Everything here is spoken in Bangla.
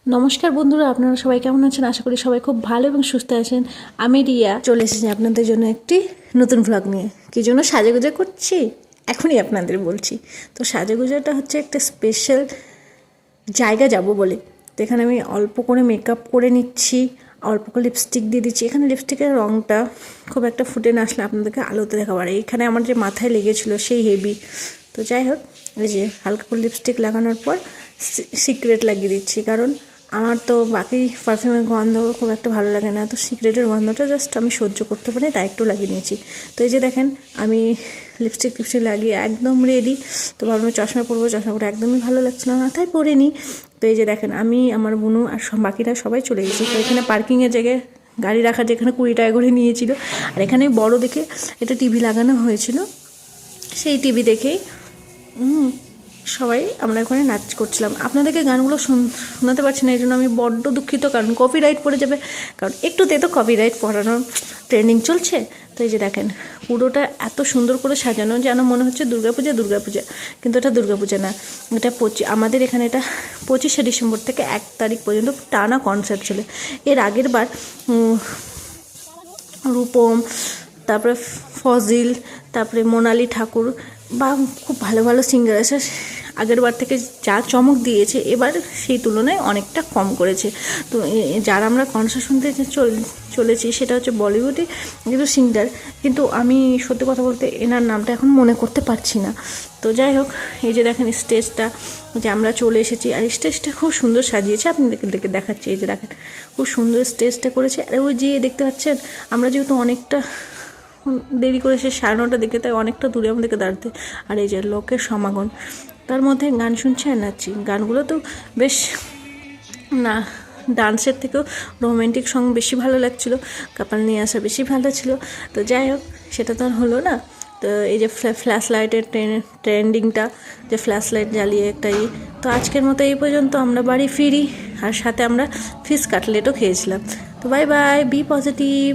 নমস্কার বন্ধুরা, আপনারা সবাই কেমন আছেন? আশা করি সবাই খুব ভালো এবং সুস্থ আছেন। আমি রিয়া চলে এসেছি আপনাদের জন্য একটি নতুন ভ্লগ নিয়ে। কী জন্য সাজেগুজে করছি এখনই আপনাদের বলছি। তো সাজেগুজাটা হচ্ছে একটা স্পেশাল জায়গা যাব বলে। তো এখানে আমি অল্প করে মেকআপ করে নিচ্ছি, অল্প করে লিপস্টিক দিয়ে দিচ্ছি। এখানে লিপস্টিকের রঙটা খুব একটা ফুটে না আসলে আপনাদেরকে আলোতে দেখাবো। আর এইখানে আমার যে মাথায় লেগেছিলো সেই হেভি। তো যাই হোক, এই যে হালকা করে লিপস্টিক লাগানোর পর সিক্রেট লাগিয়ে দিচ্ছি, কারণ আমার তো বাকি পারফিউমের গন্ধ খুব একটা ভালো লাগে না। তো সিক্রেটের গন্ধটা জাস্ট আমি সহ্য করতে পারি, তাই একটু লাগিয়ে নিয়েছি। তো এই যে দেখেন, আমি লিপস্টিক লাগিয়ে একদম রেডি। তো ভাবলাম চশমা পরবো, চশমা পরে একদমই ভালো লাগছিল না, তাই পরে নিই। তো এই যে দেখেন, আমি আমার বোনু আর বাকিরা সবাই চলে গেছি। তো এখানে পার্কিংয়ের জায়গায় গাড়ি রাখার যেখানে 20 টাকা করে নিয়েছিল। আর এখানে বড় দেখে এটা টিভি লাগানো হয়েছিল, সেই টিভি দেখেই সবাই আমরা ওখানে নাচ করছিলাম। আপনাদেরকে গানগুলো শোনাতে পারছি না, এই জন্য আমি বড্ড দুঃখিত, কারণ কপিরাইট পড়ে যাবে। কারণ একটুতে তো কপিরাইট পড়ানোর ট্রেন্ডিং চলছে। তো এই যে দেখেন, পুরোটা এত সুন্দর করে সাজানো যেন মনে হচ্ছে দুর্গাপূজা, কিন্তু এটা দুর্গাপূজা না। এটা আমাদের এখানে এটা 25শে ডিসেম্বর থেকে 1 তারিখ পর্যন্ত টানা কনসার্ট চলে। এর আগের বার রূপম, তারপরে ফজিল, তারপরে মোনালি ঠাকুর বা খুব ভালো ভালো সিঙ্গার আছে, আগের বার থেকে যা চমক দিয়েছে এবার সেই তুলনায় অনেকটা কম করেছে। তো যারা আমরা কনসার্ট শুনতে চলেছি সেটা হচ্ছে বলিউডে কিন্তু সিঙ্গার, কিন্তু আমি সত্যি কথা বলতে এনার নামটা এখন মনে করতে পারছি না। তো যাই হোক, এই যে দেখেন স্টেজটা যে আমরা চলে এসেছি, আর স্টেজটা খুব সুন্দর সাজিয়েছে, আপনাদেরকে দেখাচ্ছি। এই যে দেখেন, খুব সুন্দর স্টেজটা করেছে। আর ওই যে দেখতে পাচ্ছেন, আমরা যেহেতু অনেকটা দেরি করে সে 9:30 দিকে, তাই অনেকটা দূরে আমাদেরকে দাঁড়াতে। আর এই যে লোকের সমাগম, তার মধ্যে গান শুনছে আর নাচছি। গানগুলো তো বেশ না, ডান্সের থেকেও রোমান্টিক সং বেশি ভালো লাগছিলো, কাপাল নিয়ে আসা বেশি ভালো ছিল। তো যাই হোক, সেটা তো আর হলো না। তো এই যে ফ্ল্যাশ লাইটের ট্রেন্ডিংটা, যে ফ্ল্যাশ লাইট জ্বালিয়ে একটাই। তো আজকের মতো এই পর্যন্ত, আমরা বাড়ি ফিরি। আর সাথে আমরা ফিশ কাটলেটও খেয়েছিলাম। তো বাই বাই, বি পজিটিভ।